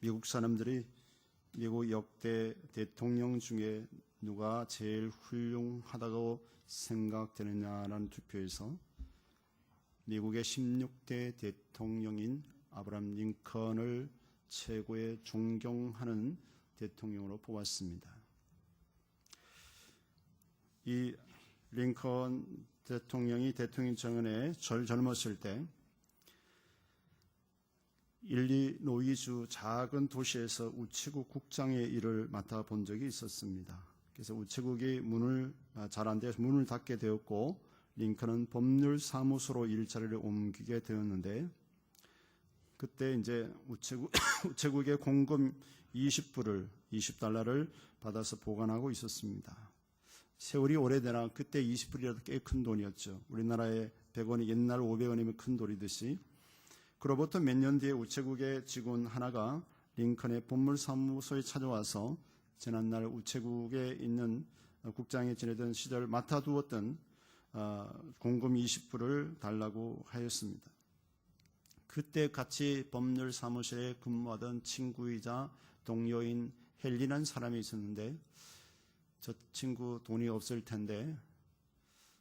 미국 사람들이 미국 역대 대통령 중에 누가 제일 훌륭하다고 생각되느냐라는 투표에서 미국의 16대 대통령인 아브라함 링컨을 최고의 존경하는 대통령으로 뽑았습니다. 이 링컨 대통령이 대통령 전에 젊었을 때 일리노이주 작은 도시에서 우체국 국장의 일을 맡아본 적이 있었습니다. 그래서 우체국이 문을 잘 안 돼서 문을 닫게 되었고 링컨은 법률사무소로 일자리를 옮기게 되었는데 그때 이제 우체국의 공금 20달러를 받아서 보관하고 있었습니다. 세월이 오래되나 그때 20불이라도 꽤 큰 돈이었죠. 우리나라의 100원이 옛날 500원이면 큰 돈이듯이. 그로부터 몇 년 뒤에 우체국의 직원 하나가 링컨의 법률사무소에 찾아와서 지난날 우체국에 있는 국장에 지내던 시절 맡아두었던 공금 20불을 달라고 하였습니다. 그때 같이 법률사무실에 근무하던 친구이자 동료인 헨리라는 사람이 있었는데 저 친구 돈이 없을 텐데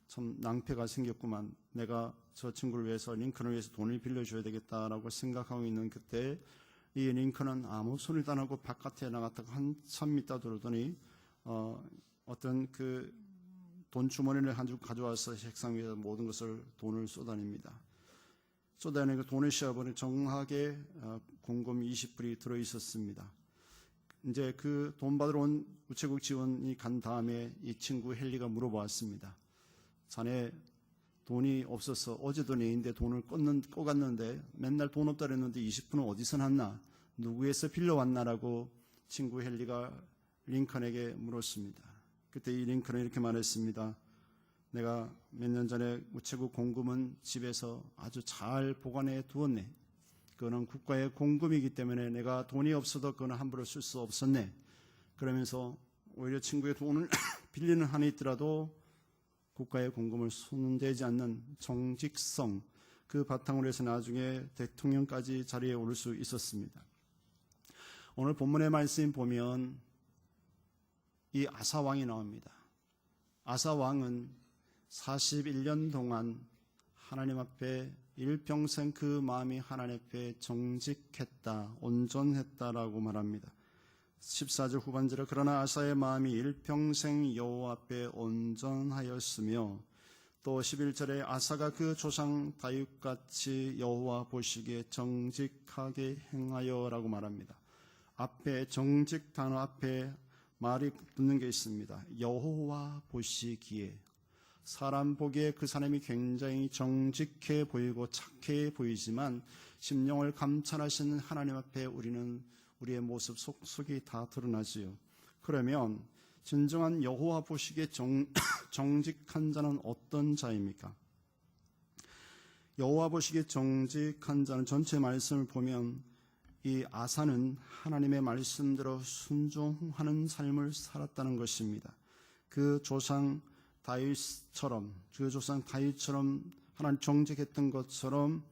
참 낭패가 생겼구만. 내가 저 친구를 위해서 링컨을 위해서 돈을 빌려줘야 되겠다라고 생각하고 있는 그때 이 링컨은 아무 소리도 안 하고 바깥에 나갔다가 한참 있다 들어오더니 어떤 그 돈 주머니를 한 줄 가져와서 책상 위에 모든 것을 돈을 쏟아냅니다. 쏟아내고 돈을 씌워보니 정확하게 공금 20불이 들어있었습니다. 이제 그 돈 받으러 온 우체국 직원이 간 다음에 이 친구 헨리가 물어보았습니다. 자네 돈이 없어서 어제도 내인데 돈을 꺼갔는데 맨날 돈 없다 그랬는데 20불은 어디서 났나? 누구에서 빌려왔나라고 친구 헨리가 링컨에게 물었습니다. 그때 이 링컨은 이렇게 말했습니다. 내가 몇 년 전에 우체국 공금은 집에서 아주 잘 보관해 두었네. 그거는 국가의 공금이기 때문에 내가 돈이 없어도 그거는 함부로 쓸 수 없었네. 그러면서 오히려 친구의 돈을 빌리는 한이 있더라도 국가의 공금을 손대지 않는 정직성, 그 바탕으로 해서 나중에 대통령까지 자리에 오를 수 있었습니다. 오늘 본문의 말씀 보면 이 아사왕이 나옵니다. 아사왕은 41년 동안 하나님 앞에 일평생 그 마음이 하나님 앞에 정직했다, 온전했다라고 말합니다. 14절 후반절에 그러나 아사의 마음이 일평생 여호와 앞에 온전하였으며 또 11절에 아사가 그 조상 다윗같이 여호와 보시기에 정직하게 행하여라고 말합니다. 앞에 정직 단어 앞에 말이 붙는 게 있습니다. 여호와 보시기에. 사람 보기에 그 사람이 굉장히 정직해 보이고 착해 보이지만 심령을 감찰하시는 하나님 앞에 우리는 우리의 모습 속속이 다 드러나지요. 그러면 진정한 여호와 보시기에 정직한 자는 어떤 자입니까? 여호와 보시기에 정직한 자는 전체 말씀을 보면 이 아사는 하나님의 말씀대로 순종하는 삶을 살았다는 것입니다. 그 조상 다윗처럼 하나님 정직했던 것처럼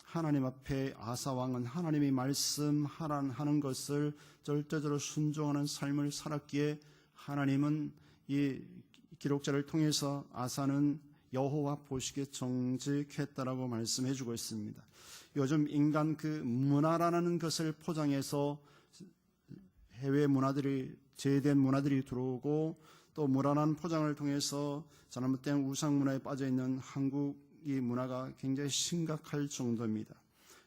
하나님 앞에 아사 왕은 하나님이 말씀하라는 것을 절대적으로 순종하는 삶을 살았기에 하나님은 이 기록자를 통해서 아사는 여호와 보시기에 정직했다라고 말씀해 주고 있습니다. 요즘 인간 그 문화라는 것을 포장해서 해외 문화들이 제된 문화들이 들어오고 또 문화라는 포장을 통해서 잘못된 우상 문화에 빠져 있는 한국의 문화가 굉장히 심각할 정도입니다.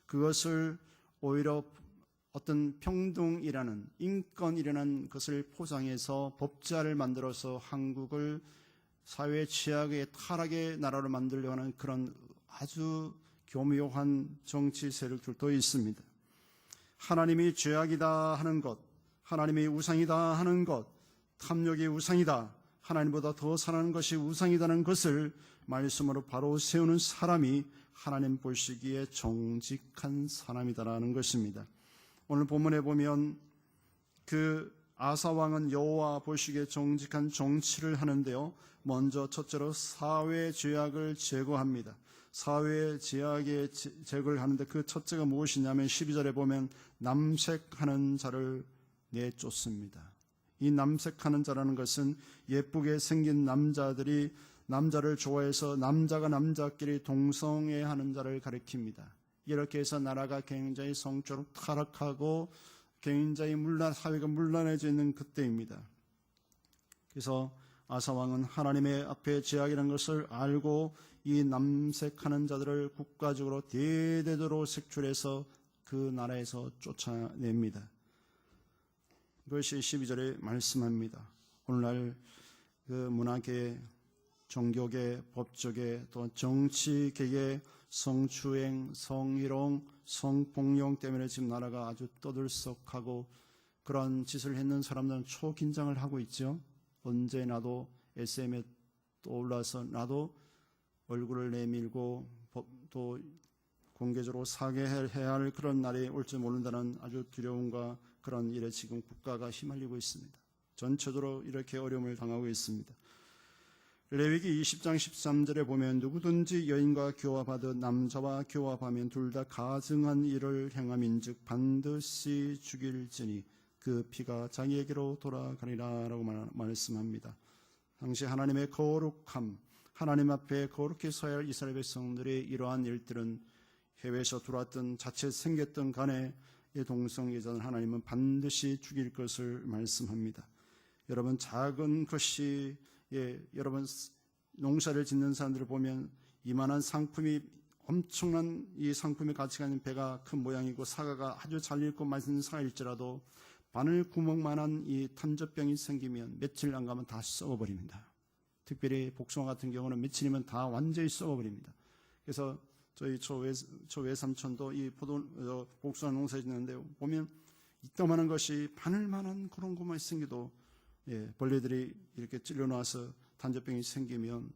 그것을 오히려 어떤 평등이라는 인권이라는 것을 포장해서 법제화를 만들어서 한국을 사회 최악의 타락의 나라로 만들려고 하는 그런 아주 교묘한 정치 세력들도 있습니다. 하나님이 죄악이다 하는 것, 하나님이 우상이다 하는 것, 탐욕이 우상이다, 하나님보다 더 사랑하는 것이 우상이다는 것을 말씀으로 바로 세우는 사람이 하나님 보시기에 정직한 사람이다라는 것입니다. 오늘 본문에 보면 그 아사 왕은 여호와 보시기에 정직한 정치를 하는데요. 먼저 첫째로 사회 죄악을 제거합니다. 사회 죄악의 제거를 하는데 그 첫째가 무엇이냐면 12절에 보면 남색하는 자를 내쫓습니다. 이 남색하는 자라는 것은 예쁘게 생긴 남자들이 남자를 좋아해서 남자가 남자끼리 동성애하는 자를 가리킵니다. 이렇게 해서 나라가 굉장히 성적으로 타락하고 굉장히 사회가 문란해져 있는 그때입니다. 그래서 아사 왕은 하나님의 앞에 죄악이라는 것을 알고 이 남색하는 자들을 국가적으로 대대적으로 색출해서 그 나라에서 쫓아냅니다. 그것이 12절에 말씀합니다. 오늘날 그 문화계, 종교계, 법조계, 또 정치계의 성추행, 성희롱, 성폭력 때문에 지금 나라가 아주 떠들썩하고 그런 짓을 했는 사람들은 초긴장을 하고 있죠. 언제 나도 SM에 떠올라서 나도 얼굴을 내밀고 또 공개적으로 사죄해야 할 그런 날이 올지 모른다는 아주 두려움과 그런 일에 지금 국가가 휘말리고 있습니다. 전체적으로 이렇게 어려움을 당하고 있습니다. 레위기 20장 13절에 보면 누구든지 여인과 교합하듯 남자와 교합하면 둘 다 가증한 일을 행함인즉 반드시 죽일지니 그 피가 자기에게로 돌아가리라 라고 말씀합니다. 당시 하나님의 거룩함, 하나님 앞에 거룩히 서야 할 이스라엘 백성들의 이러한 일들은 해외에서 들어왔던 자칫 생겼던 간에 동성애자는 하나님은 반드시 죽일 것을 말씀합니다. 여러분 작은 것이 여러분 농사를 짓는 사람들을 보면 이만한 상품이 엄청난 이 상품의 가치가 있는 배가 큰 모양이고 사과가 아주 잘 익고 맛있는 사과일지라도 바늘 구멍만한 이 탄저병이 생기면 며칠 안 가면 다 썩어버립니다. 특별히 복숭아 같은 경우는 며칠이면 다 완전히 썩어버립니다. 그래서 저희 초외삼촌도 이 복숭아 농사 짓는데 보면 이따만한 것이 바늘만한 그런 것만 생겨도 벌레들이 이렇게 찔러놔서 단저병이 생기면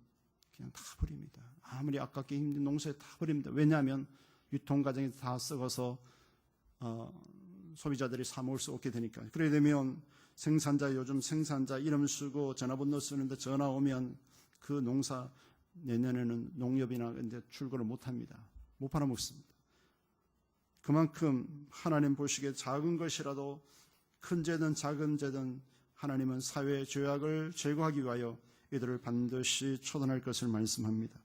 그냥 다 버립니다. 아무리 아깝게 힘든 농사에 다 버립니다. 왜냐하면 유통 과정이 다 썩어서 소비자들이 사 먹을 수 없게 되니까. 그래 되면 요즘 생산자 이름 쓰고 전화번호 쓰는데 전화 오면 그 농사 내년에는 농협이나 이제 출고를 못합니다. 못 팔아먹습니다. 그만큼 하나님 보시기에 작은 것이라도 큰 죄든 작은 죄든 하나님은 사회의 죄악을 제거하기 위하여 이들을 반드시 처단할 것을 말씀합니다.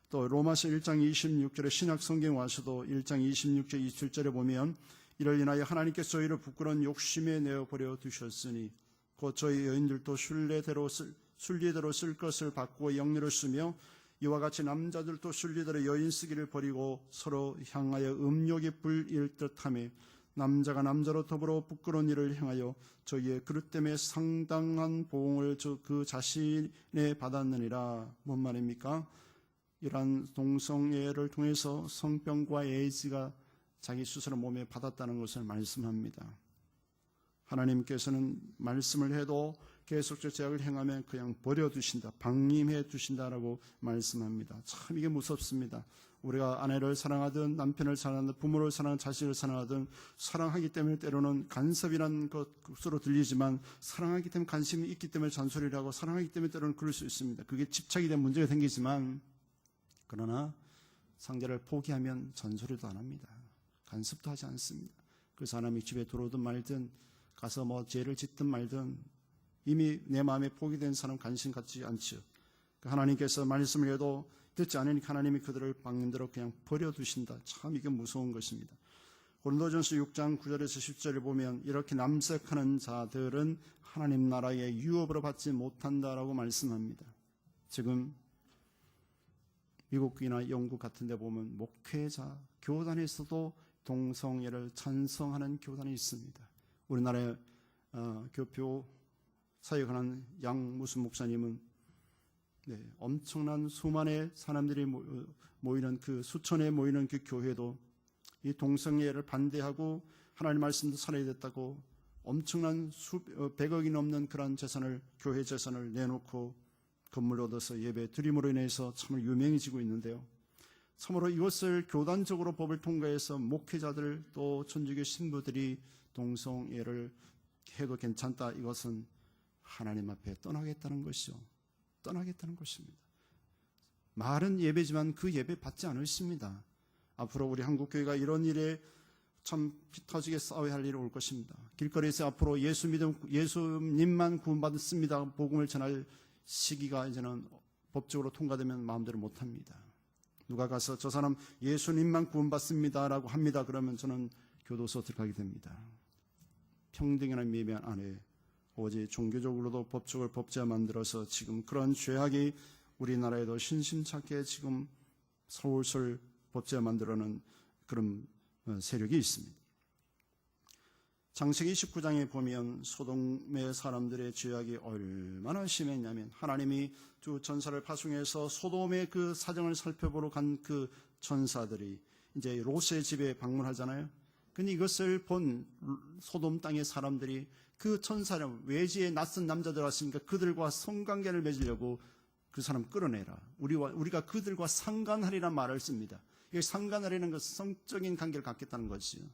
또 로마서 1장 26절에 신약 성경 와서도 1장 26절 27절에 보면 이를 인하여 하나님께서 저희를 부끄러운 욕심에 내어버려 두셨으니 곧 저희 여인들도 순리대로 쓸 것을 받고 영리를 쓰며 이와 같이 남자들도 순리대로 여인 쓰기를 버리고 서로 향하여 음욕이 불일 듯하며 남자가 남자로 더불어 부끄러운 일을 행하여 저희의 그릇 때문에 상당한 보응을 그 자신에 받았느니라. 뭔 말입니까? 이러한 동성애를 통해서 성병과 에이즈가 자기 스스로 몸에 받았다는 것을 말씀합니다. 하나님께서는 말씀을 해도 계속적으로 죄악을 행하면 그냥 버려두신다, 방임해 두신다라고 말씀합니다. 참 이게 무섭습니다. 우리가 아내를 사랑하든 남편을 사랑하든 부모를 사랑하든 자식을 사랑하든 사랑하기 때문에 때로는 간섭이라는 것으로 들리지만 사랑하기 때문에 관심이 있기 때문에 잔소리를 하고 사랑하기 때문에 때로는 그럴 수 있습니다. 그게 집착이 된 문제가 생기지만 그러나 상대를 포기하면 잔소리도 안 합니다. 간섭도 하지 않습니다. 그래서 하나님이 집에 들어오든 말든 가서 죄를 짓든 말든 이미 내 마음에 포기된 사람 관심 갖지 않죠. 하나님께서 말씀을 해도 듣지 않으니까 하나님이 그들을 방임대로 그냥 버려두신다. 참 이게 무서운 것입니다. 고린도전서 6장 9절에서 10절을 보면 이렇게 남색하는 자들은 하나님 나라의 유업으로 받지 못한다라고 말씀합니다. 지금 미국이나 영국 같은 데 보면 목회자, 교단에서도 동성애를 찬성하는 교단이 있습니다. 우리나라의 교표 사역하는 양 무슨 목사님은 엄청난 수만의 사람들이 모이는 그 수천에 모이는 그 교회도 이 동성애를 반대하고 하나님 말씀도 살아야 됐다고 엄청난 100억이 넘는 그런 재산을 교회 재산을 내놓고 건물 얻어서 예배 드림으로 인해서 참 유명해지고 있는데요. 참으로 이것을 교단적으로 법을 통과해서 목회자들 또 천주교 신부들이 동성애를 해도 괜찮다. 이것은 하나님 앞에 떠나겠다는 것이죠. 떠나겠다는 것입니다. 말은 예배지만 그 예배 받지 않으십니다. 앞으로 우리 한국교회가 이런 일에 참 피 터지게 싸워야 할 일이 올 것입니다. 길거리에서 앞으로 예수님만 구원받습니다. 복음을 전할 시기가 이제는 법적으로 통과되면 마음대로 못합니다. 누가 가서 저 사람 예수님만 구원받습니다라고 합니다. 그러면 저는 교도소 들어가게 됩니다. 평등이라는 예배 안에 오직 종교적으로도 법적으로 법제화 만들어서 지금 그런 죄악이 우리나라에도 신심찮게 지금 서울설 법제화 만들어는 그런 세력이 있습니다. 창세기 29장에 보면 소돔의 사람들의 죄악이 얼마나 심했냐면 하나님이 두 천사를 파송해서 소돔의 그 사정을 살펴보러 간 그 천사들이 이제 롯의 집에 방문하잖아요. 근데 이것을 본 소돔 땅의 사람들이 그 천사를 외지에 낯선 남자들 왔으니까 그들과 성관계를 맺으려고 그 사람 끌어내라. 우리가 그들과 상관하리란 말을 씁니다. 이게 상관하리는 것은 성적인 관계를 갖겠다는 것이죠.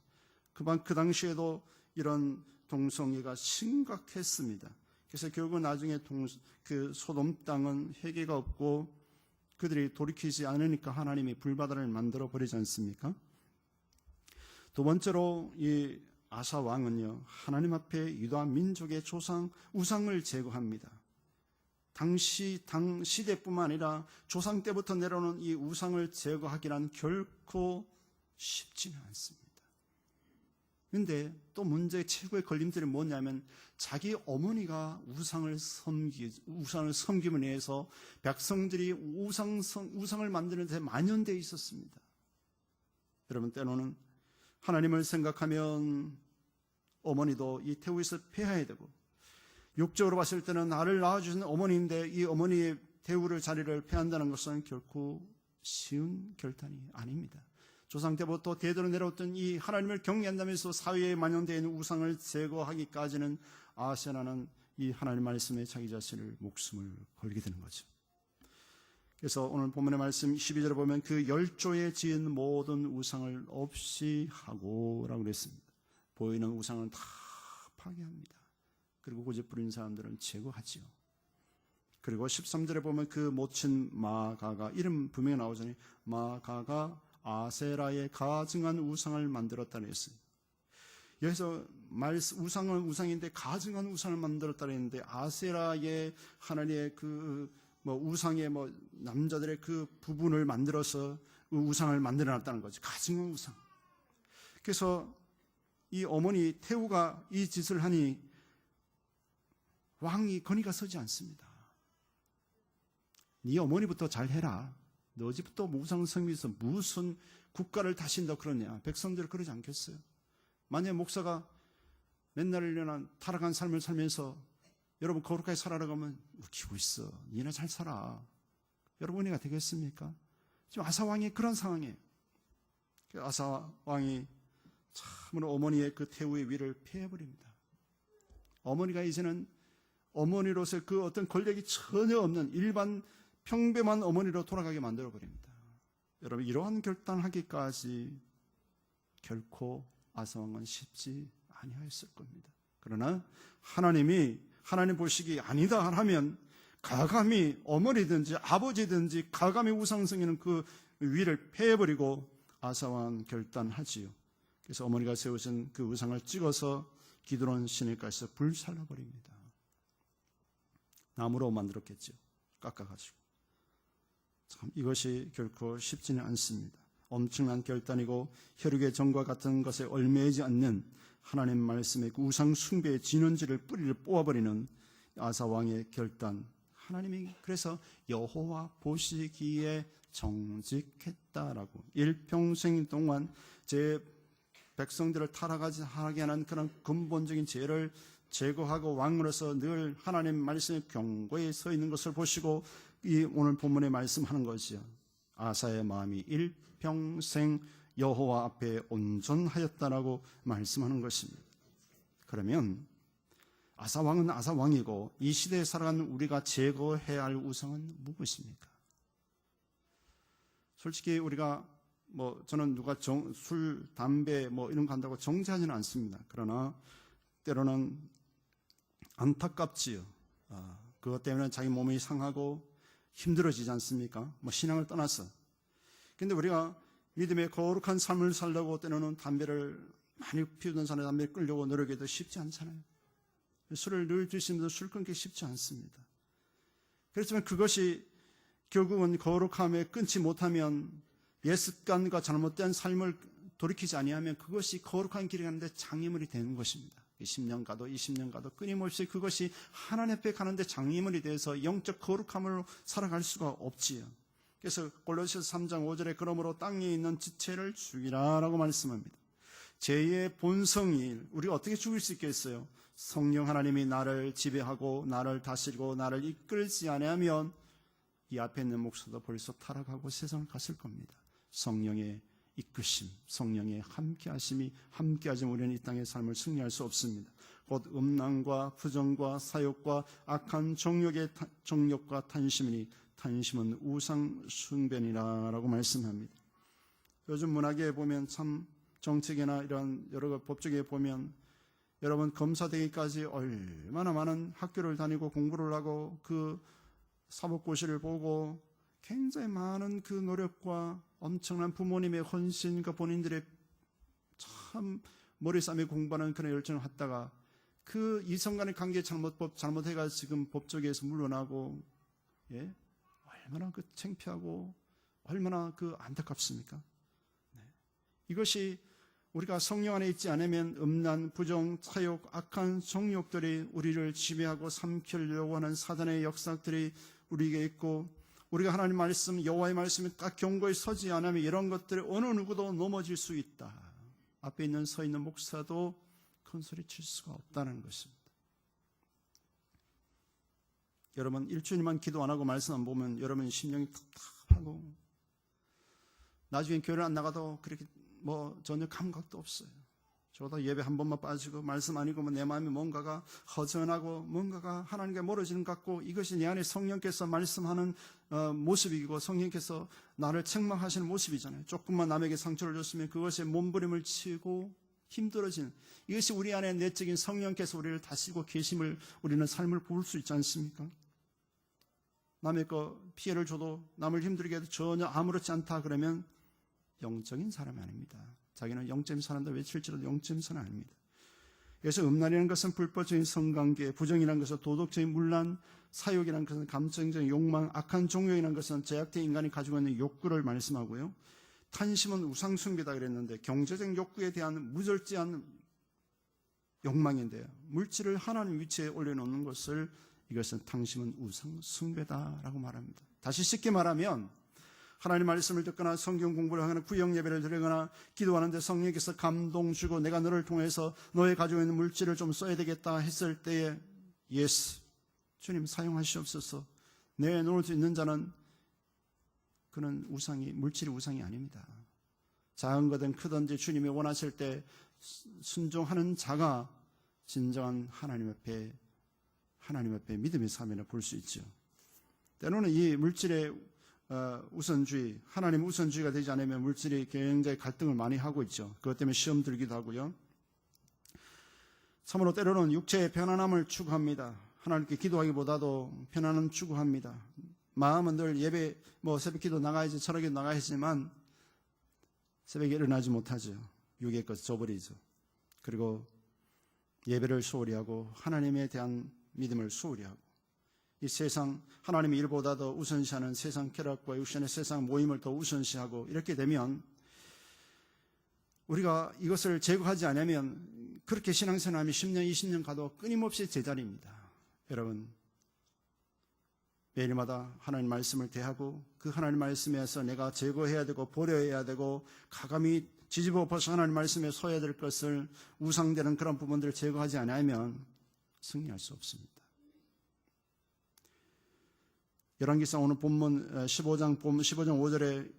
그 당시에도 이런 동성애가 심각했습니다. 그래서 결국 나중에 그 소돔 땅은 회개가 없고 그들이 돌이키지 않으니까 하나님이 불바다를 만들어 버리지 않습니까? 두 번째로 이 아사 왕은요, 하나님 앞에 유다 민족의 우상을 제거합니다. 당시 시대뿐만 아니라 조상 때부터 내려오는 이 우상을 제거하기란 결코 쉽지는 않습니다. 그런데 또 문제의 최고의 걸림돌이 뭐냐면 자기 어머니가 우상을 섬김을 위해서 백성들이 우상을 만드는 데 만연되어 있었습니다. 여러분, 때로는 하나님을 생각하면 어머니도 이 태우에서 패해야 되고, 육적으로 봤을 때는 나를 낳아주신 어머니인데 이 어머니의 태우를 자리를 패한다는 것은 결코 쉬운 결단이 아닙니다. 조상 때부터 대대로 내려왔던 이 하나님을 경외한다면서 사회에 만연되어 있는 우상을 제거하기까지는 아세나는 이 하나님 말씀에 자기 자신을 목숨을 걸게 되는 거죠. 그래서 오늘 본문의 말씀 12절에 보면 그 열조에 지은 모든 우상을 없이 하고 라고 그랬습니다. 보이는 우상은 다 파괴합니다. 그리고 고집 부린 사람들은 제거하지요. 그리고 13절에 보면 그 모친 마가가, 이름 분명히 나오잖아요. 마가가 아세라의 가증한 우상을 만들었다고 했어요. 여기서 우상은 우상인데 가증한 우상을 만들었다고 했는데 아세라의 하나님의 우상의 남자들의 그 부분을 만들어서 우상을 만들어 놨다는 거죠. 가증한 우상. 그래서 이 어머니 태우가 이 짓을 하니 왕이 건의가 서지 않습니다. 네 어머니부터 잘해라. 너 집부터 우상 섬기면서 무슨 국가를 다신다 그러냐. 백성들을 그러지 않겠어요. 만약 목사가 맨날 일어난 타락한 삶을 살면서 여러분 거룩하게 살아라고 하면 웃기고 있어. 니나 잘 살아. 여러분이가 되겠습니까? 지금 아사왕이 그런 상황이에요. 아사왕이 참으로 어머니의 그 태우의 위를 피해버립니다. 어머니가 이제는 어머니로서의 그 어떤 권력이 전혀 없는 일반 평범한 어머니로 돌아가게 만들어버립니다. 여러분, 이러한 결단하기까지 결코 아사왕은 쉽지 아니하였을 겁니다. 그러나 하나님 보시기 아니다 하면 가감히 어머니든지 아버지든지 가감히 우상성이는 그 위를 패해버리고 아사왕은 결단하지요. 그래서 어머니가 세우신 그 우상을 찍어서 기드론 시내가에서 불살라버립니다. 나무로 만들었겠죠. 깎아가지고. 참 이것이 결코 쉽지는 않습니다. 엄청난 결단이고 혈육의 정과 같은 것에 얽매이지 않는 하나님 말씀의 그 우상 숭배의 진원지를 뿌리를 뽑아버리는 아사왕의 결단. 하나님이 그래서 여호와 보시기에 정직했다라고 일평생 동안 제 백성들을 타락하게 하는 그런 근본적인 죄를 제거하고 왕으로서 늘 하나님 말씀의 경고에 서 있는 것을 보시고 이 오늘 본문에 말씀하는 것이요. 아사의 마음이 일평생 여호와 앞에 온전하였다라고 말씀하는 것입니다. 그러면 아사왕은 아사왕이고 이 시대에 살아가는 우리가 제거해야 할 우상은 무엇입니까? 솔직히 우리가 저는 누가 술, 담배 이런 거 한다고 정죄하지는 않습니다. 그러나 때로는 안타깝지요. 그것 때문에 자기 몸이 상하고 힘들어지지 않습니까? 신앙을 떠나서. 근데 우리가 믿음의 거룩한 삶을 살려고 때로는 담배를 많이 피우던 사람이 담배를 끊으려고 노력해도 쉽지 않잖아요. 술을 늘 드시면서 술 끊기 쉽지 않습니다. 그렇지만 그것이 결국은 거룩함에 끊지 못하면 옛 습관과 잘못된 삶을 돌이키지 아니하면 그것이 거룩한 길에 가는데 장애물이 되는 것입니다. 10년 가도 20년 가도 끊임없이 그것이 하나님 앞에 가는데 장애물이 돼서 영적 거룩함으로 살아갈 수가 없지요. 그래서 골로새서 3장 5절에 그러므로 땅에 있는 지체를 죽이라라고 말씀합니다. 죄의 본성이 우리가 어떻게 죽일 수 있겠어요? 성령 하나님이 나를 지배하고 나를 다스리고 나를 이끌지 아니하면 이 앞에 있는 목사도 벌써 타락하고 세상을 갔을 겁니다. 성령의 이끄심, 성령의 함께하심이 함께하지만 우리는 이 땅의 삶을 승리할 수 없습니다. 곧 음란과 부정과 사욕과 악한 정욕과 탄심이니 탄심은 우상 숭배니라라고 말씀합니다. 요즘 문학에 보면 참 정책이나 이런 여러 법조계에 보면 여러분 검사 되기까지 얼마나 많은 학교를 다니고 공부를 하고 그 사법고시를 보고 굉장히 많은 그 노력과 엄청난 부모님의 헌신과 본인들의 참 머리 싸매 공부하는 그런 열정을 했다가 그 이성 간의 관계 잘못해가 지금 법조계에서 물러나고 얼마나 그 창피하고 얼마나 그 안타깝습니까? 이것이 우리가 성령 안에 있지 않으면 음란, 부정, 사욕, 악한 정욕들이 우리를 지배하고 삼키려고 하는 사단의 역사들이 우리에게 있고 우리가 하나님 말씀, 여호와의 말씀에 딱 경고에 서지 않으면 이런 것들이 어느 누구도 넘어질 수 있다. 앞에 서 있는 목사도 큰 소리 칠 수가 없다는 것입니다. 여러분 일주일만 기도 안 하고 말씀 안 보면 여러분 심령이 답답하고 나중에 교회를 안 나가도 그렇게 전혀 감각도 없어요. 저도 예배 한 번만 빠지고 말씀 안 읽으면 내 마음이 뭔가가 허전하고 뭔가가 하나님께 멀어지는 것 같고 이것이 내 안에 성령께서 말씀하는 모습이고 성령께서 나를 책망하시는 모습이잖아요. 조금만 남에게 상처를 줬으면 그것에 몸부림을 치고 힘들어지는 이것이 우리 안에 내적인 성령께서 우리를 다스리고 계심을 우리는 삶을 볼 수 있지 않습니까? 남의 거 피해를 줘도 남을 힘들게 해도 전혀 아무렇지 않다 그러면 영적인 사람이 아닙니다. 자기는 영적인 사람다 외칠지라도 영적인 사람은 아닙니다. 그래서 음란이라는 것은 불법적인 성관계, 부정이라는 것은 도덕적인 문란, 사욕이라는 것은 감정적인 욕망, 악한 종욕이라는 것은 제약된 인간이 가지고 있는 욕구를 말씀하고요. 탄심은 우상숭배다 그랬는데 경제적 욕구에 대한 무절제한 욕망인데요. 물질을 하나님 위치에 올려놓는 것을 이것은 탄심은 우상숭배다라고 말합니다. 다시 쉽게 말하면 하나님 말씀을 듣거나 성경 공부를 하거나 구역 예배를 드리거나 기도하는데 성령께서 감동 주고 내가 너를 통해서 너의 가지고 있는 물질을 좀 써야 되겠다 했을 때에 예스 주님 사용하시옵소서. 내 놓을 수 있는 자는 그는 물질이 우상이 아닙니다. 작은 거든 크든지 주님이 원하실 때 순종하는 자가 진정한 하나님 앞에 믿음의 삶이라 볼 수 있죠. 때로는 이 물질의 우선주의, 하나님 우선주의가 되지 않으면 물질이 굉장히 갈등을 많이 하고 있죠. 그것 때문에 시험 들기도 하고요. 참으로 때로는 육체의 편안함을 추구합니다. 하나님께 기도하기보다도 편안함을 추구합니다. 마음은 늘 예배, 새벽 기도 나가야지, 철학기도 나가야지만 새벽에 일어나지 못하죠. 육의 것 저버리죠. 그리고 예배를 소홀히 하고 하나님에 대한 믿음을 소홀히 하고 이 세상 하나님의 일보다도 우선시하는 세상 쾌락과 육신의 세상 모임을 더 우선시하고 이렇게 되면 우리가 이것을 제거하지 않으면 그렇게 신앙생활하면 10년, 20년 가도 끊임없이 제자리입니다. 여러분 매일마다 하나님 말씀을 대하고 그 하나님 말씀에서 내가 제거해야 되고 버려야 되고 가감히 뒤집어 엎어서 하나님 말씀에 서야 될 것을 우상되는 그런 부분들을 제거하지 않으면 승리할 수 없습니다. 열왕기상 오늘 본문 15장 5절에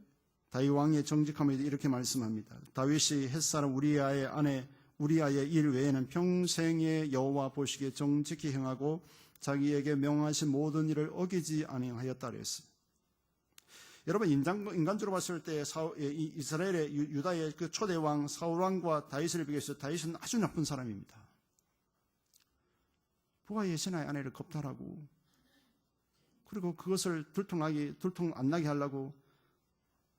다윗 왕의 정직함을 이렇게 말씀합니다. 다윗이 햇사람 우리아의 아내 우리아의 일 외에는 평생의 여호와 보시기에 정직히 행하고 자기에게 명하신 모든 일을 어기지 아니하였다 그랬습니다. 여러분 인간적으로 봤을 때 이스라엘의 유다의 그 초대 왕 사울 왕과 다윗을 비교해서 다윗은 아주 나쁜 사람입니다. 누가 예신의 아내를 겁탈하고, 그리고 그것을 들통 안 나게 하려고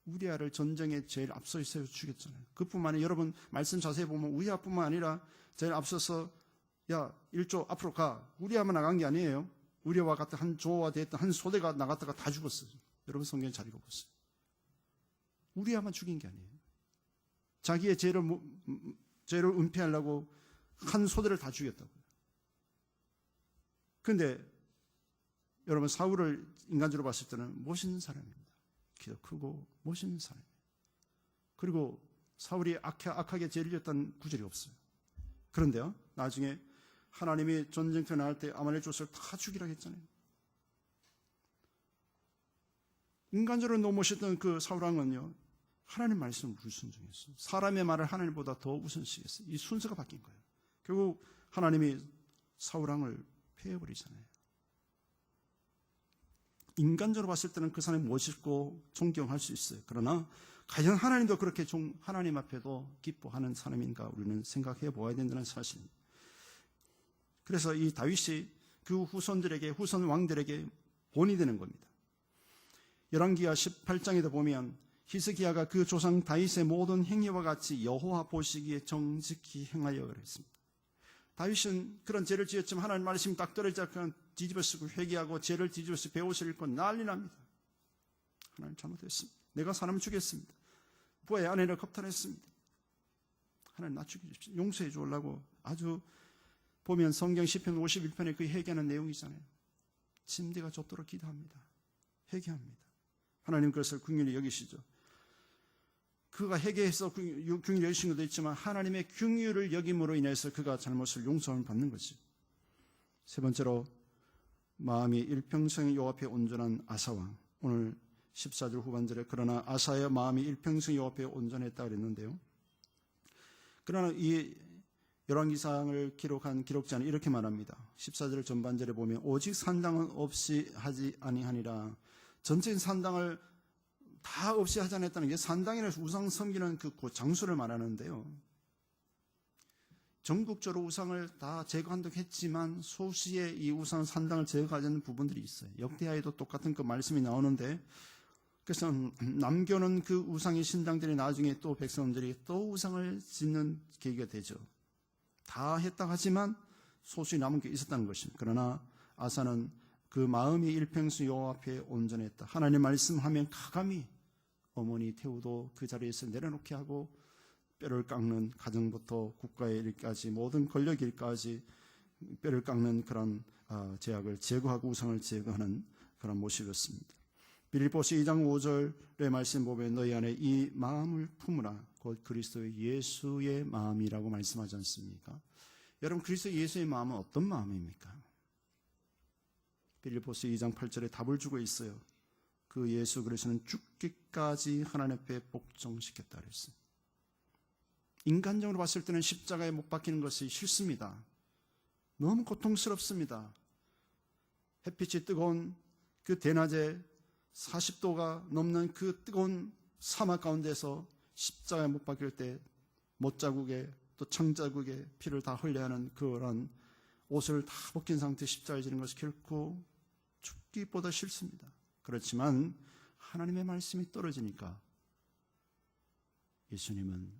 우리아를 전쟁에 제일 앞서 있어서 죽였잖아요. 그뿐만 아니라 여러분 말씀 자세히 보면 우리아뿐만 아니라 제일 앞서서 야 1조 앞으로 가, 우리아만 나간 게 아니에요. 우리아와 같은 한 조와 됐던 한 소대가 나갔다가 다 죽었어요. 여러분 성경 잘 읽어보세요. 우리아만 죽인 게 아니에요. 자기의 죄를 은폐하려고 한 소대를 다 죽였다고요. 그런데 여러분 사울을 인간적으로 봤을 때는 멋있는 사람입니다. 키도 크고 멋있는 사람이에요. 그리고 사울이 악하게 죄를 지었다는 구절이 없어요. 그런데요, 나중에 하나님이 전쟁터에 나갈 때 아말렉 족속을 다 죽이라고 했잖아요. 인간적으로 너무 멋있던 그 사울왕은요, 하나님 말씀을 불순종했어요. 사람의 말을 하나님보다 더 우선시했어요. 이 순서가 바뀐 거예요. 결국 하나님이 사울왕을 폐해버리잖아요. 인간적으로 봤을 때는 그 사람이 멋있고 존경할 수 있어요. 그러나 과연 하나님도 그렇게 하나님 앞에도 기뻐하는 사람인가 우리는 생각해 보아야 된다는 사실입니다. 그래서 이 다윗이 그 후손 왕들에게 본이 되는 겁니다. 열왕기하 18장에도 보면 히스기야가 그 조상 다윗의 모든 행위와 같이 여호와 보시기에 정직히 행하여 그랬습니다. 다윗은 그런 죄를 지었지만 하나님 말씀이 딱 떨어지자 그냥 뒤집어쓰고 회개하고 죄를 뒤집어쓰고 베옷을 입고 난리 납니다. 하나님 잘못했습니다. 내가 사람을 죽였습니다. 부하의 아내를 겁탈했습니다. 하나님 나 죽이십시오. 용서해 주려고 아주 보면 성경 시편 51편에 그 회개하는 내용이잖아요. 침대가 좁도록 기도합니다. 회개합니다. 하나님 그것을 긍휼히 여기시죠. 그가 회개해서 긍휼히 여기신 것도 있지만 하나님의 긍휼을 여김으로 인해서 그가 잘못을 용서를 받는 거죠. 세 번째로 마음이 일평생 여호와 앞에 온전한 아사왕. 오늘 14절 후반절에 그러나 아사의 마음이 일평생 여호와 앞에 온전했다 그랬는데요. 그러나 이 열왕기상을 기록한 기록자는 이렇게 말합니다. 14절 전반절에 보면 오직 산당은 없이 하지 아니하니라. 전체인 산당을 다 없이 하지 않았다는 게 산당이라서 우상 섬기는 그 장소를 말하는데요. 전국적으로 우상을 다 제거한다고 했지만 소수의 이 우상 산당을 제거하지 않는 부분들이 있어요. 역대하에도 똑같은 그 말씀이 나오는데 그래서 남겨놓은 그 우상의 신당들이 나중에 또 백성들이 또 우상을 짓는 계기가 되죠. 다 했다 하지만 소수의 남은 게 있었다는 것입니다. 그러나 아사는 그 마음이 일평생 여호와 앞에 온전했다. 하나님 말씀하면 가감히 어머니 태우도 그 자리에서 내려놓게 하고 뼈를 깎는 가정부터 국가의 일까지 모든 권력 일까지 뼈를 깎는 그런 제약을 제거하고 우상을 제거하는 그런 모습이었습니다. 빌립보서 2장 5절의 말씀 보면 너희 안에 이 마음을 품으라. 곧 그리스도의 예수의 마음이라고 말씀하지 않습니까? 여러분 그리스도 예수의 마음은 어떤 마음입니까? 빌립보서 2장 8절에 답을 주고 있어요. 그 예수 그리스도는 죽기까지 하나님 앞에 복종시켰다 그랬어요. 인간적으로 봤을 때는 십자가에 못 박히는 것이 싫습니다. 너무 고통스럽습니다. 햇빛이 뜨거운 그 대낮에 40도가 넘는 그 뜨거운 사막 가운데서 십자가에 못 박힐 때 못자국에 또 창자국에 피를 다 흘려야 하는 그런 옷을 다 벗긴 상태에 십자가에 지는 것이 결코 죽기보다 싫습니다. 그렇지만 하나님의 말씀이 떨어지니까 예수님은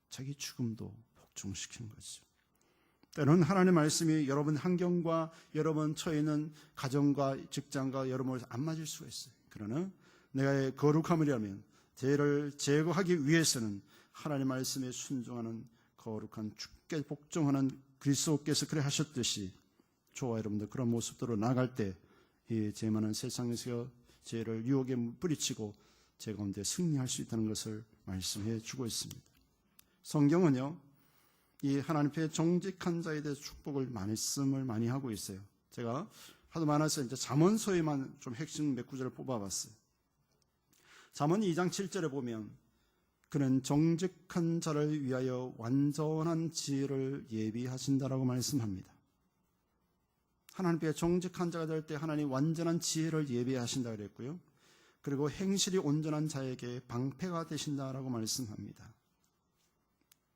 자기 죽음도 복종시키는 거죠. 때로는 하나님의 말씀이 여러분 환경과 여러분 처해 있는 가정과 직장과 여러분을 안 맞을 수가 있어요. 그러나 내가 거룩함이라면 죄를 제거하기 위해서는 하나님의 말씀에 순종하는 거룩한 주께 복종하는 그리스도께서 그래 하셨듯이 저와 여러분들 그런 모습으로 나아갈 때 이 죄 많은 세상에서 죄를 유혹에 뿌리치고 죄 가운데 승리할 수 있다는 것을 말씀해 주고 있습니다. 성경은요, 이 하나님 앞에 정직한 자에 대해서 축복을 말씀을 많이 하고 있어요. 제가 하도 많아서 이제 잠언서에만 좀 핵심 몇 구절을 뽑아봤어요. 잠언 2장 7절에 보면 그는 정직한 자를 위하여 완전한 지혜를 예비하신다라고 말씀합니다. 하나님 앞에 정직한 자가 될 때 하나님 완전한 지혜를 예비하신다 그랬고요. 그리고 행실이 온전한 자에게 방패가 되신다라고 말씀합니다.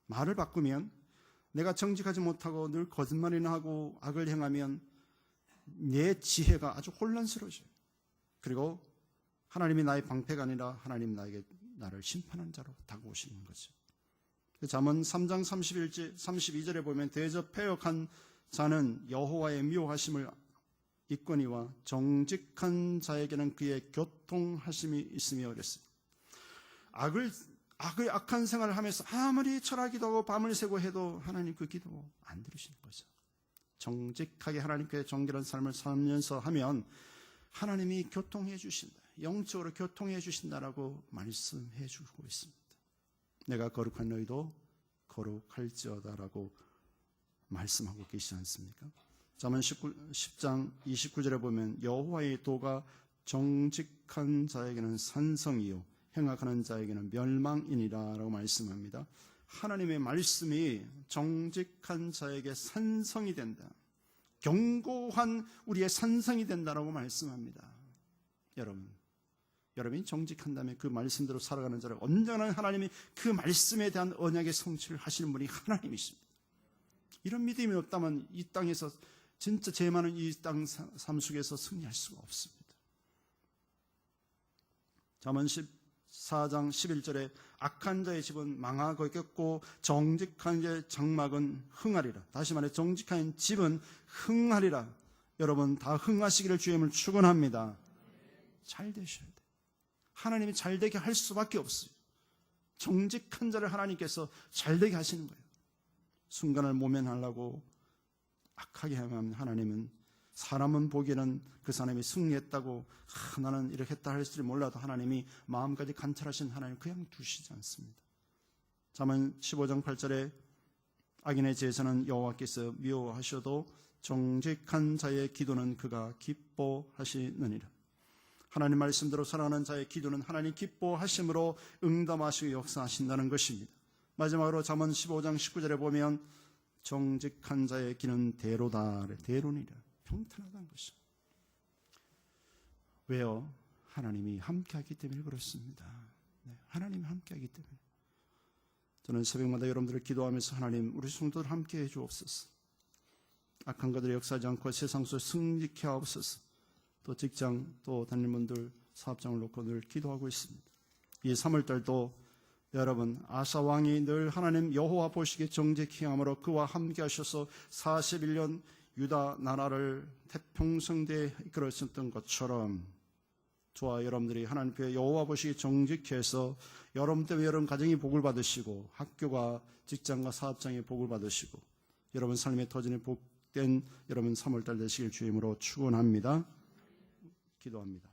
말을 바꾸면 내가 정직하지 못하고 늘 거짓말이나 하고 악을 행하면 내 지혜가 아주 혼란스러워져요. 그리고 하나님이 나의 방패가 아니라 하나님 나를 심판한 자로 다가오시는 거죠. 잠언 3장 32절에 보면 대접패역한 자는 여호와의 미워하심을 있거니와 정직한 자에게는 그의 교통하심이 있으며 그랬어요. 악한 생활을 하면서 아무리 철학기도 하고 밤을 새고 해도 하나님 그 기도 안 들으시는 거죠. 정직하게 하나님께 정결한 삶을 살면서 하면 하나님이 교통해 주신다. 영적으로 교통해 주신다라고 말씀해 주고 있습니다. 내가 거룩한 너희도 거룩할지어다라고 말씀하고 계시지 않습니까? 잠언 10장 29절에 보면 여호와의 도가 정직한 자에게는 산성이요 행악하는 자에게는 멸망이니라 라고 말씀합니다. 하나님의 말씀이 정직한 자에게 산성이 된다. 견고한 우리의 산성이 된다라고 말씀합니다. 여러분이 정직한다면 그 말씀대로 살아가는 자를 언제나 하나님이 그 말씀에 대한 언약의 성취를 하시는 분이 하나님이십니다. 이런 믿음이 없다면 이 땅에서 진짜 죄 많은 이 땅 삶 속에서 승리할 수가 없습니다. 잠언 14장 11절에 악한 자의 집은 망하겠고 정직한 자의 장막은 흥하리라. 다시 말해 정직한 집은 흥하리라. 여러분 다 흥하시기를 주님을 축원합니다. 잘 되셔야 돼요. 하나님이 잘 되게 할 수밖에 없어요. 정직한 자를 하나님께서 잘 되게 하시는 거예요. 순간을 모면하려고 악하게 하면 하나님은 사람은 보기에는 그 사람이 승리했다고 나는 이렇게 했다 할 줄 몰라도 하나님이 마음까지 관찰하신 하나님 그냥 두시지 않습니다. 잠언 15장 8절에 악인의 제사는 여호와께서 미워하셔도 정직한 자의 기도는 그가 기뻐하시느니라. 하나님 말씀대로 살아가는 자의 기도는 하나님 기뻐하심으로 응답하시고 역사하신다는 것입니다. 마지막으로 잠언 15장 19절에 보면 정직한 자의 길은 대로다. 대로니라. 평탄하다는 것이죠. 왜요? 하나님이 함께하기 때문에 그렇습니다. 하나님이 함께하기 때문에. 저는 새벽마다 여러분들을 기도하면서 하나님 우리 성도들 함께해 주옵소서. 악한 것들이 역사하지 않고 세상 속에 승리케 하옵소서. 또 직장 또 다니는 분들 사업장을 놓고 늘 기도하고 있습니다. 이 3월달도 여러분 아사 왕이 늘 하나님 여호와 보시기에 정직히 함으로 그와 함께 하셔서 41년 유다 나라를 태평성대에 이끌었었던 것처럼 저와 여러분들이 하나님께 여호와 보시기에 정직해서 여러분 때문에 여러분 가정이 복을 받으시고 학교가 직장과 사업장에 복을 받으시고 여러분 삶의 터전에 복된 여러분 3월달 되시길 주임으로 축원합니다. 기도합니다.